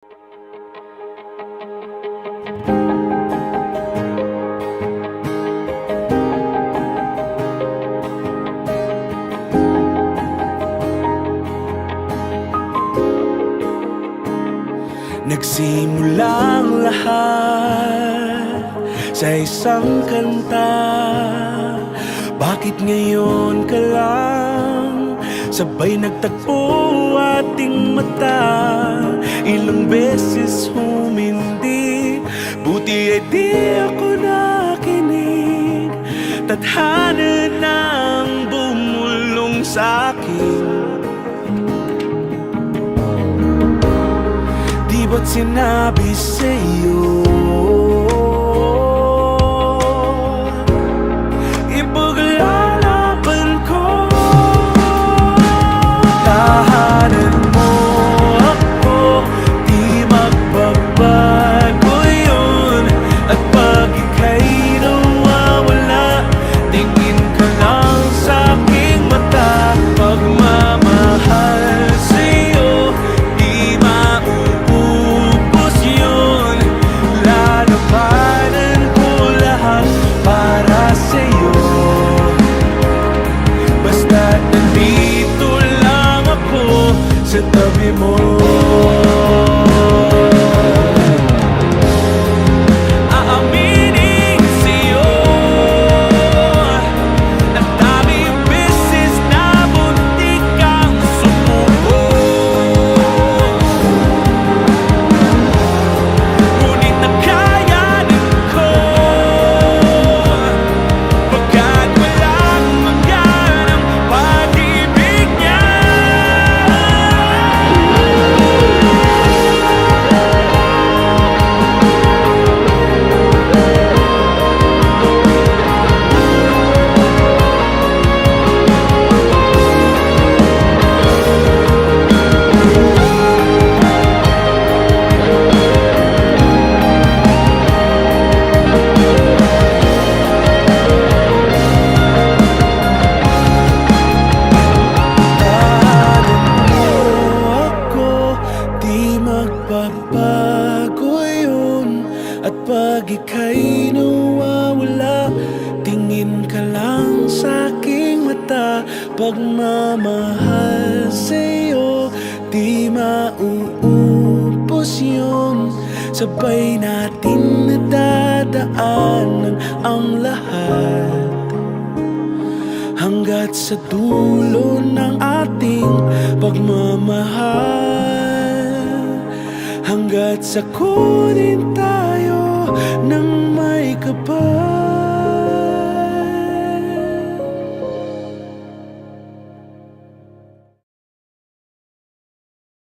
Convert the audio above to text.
Nagsimulang lahat sa isang kanta. Bakit ngayon ka lang sabay nagtagpo ating mata? Ilang beses humindi, buti ay di ako nakinig. Tadhana nang bumulong sa'kin. Di ba't sinabi sa'yo ipaglalaban ko? Tahanan mo ako, di magbabago yun. At pag ika'y nawawala, tingin ka lang sa'king mata. Pagmamahal sa'yo, di mauubos yun. Lalabanan ko lahat para sa'yo. Basta't nandito lang ako sa tabi mo. Aaminin sa'yo, ang daming beses na muntik kang sumuko. Ngunit nakayanin ko, pagkat walang hanggan ang pag-ibig niya. Di magbabago yun. At pag ika'y nawawala, tingin ka lang sa'king mata. Pagmamahal sa'yo, di mauubos yun. Sabay natin nadadaanan ang lahat hanggat sa dulo ng ating pagmamahal. Hanggat sa kunin tayo ng may kapal.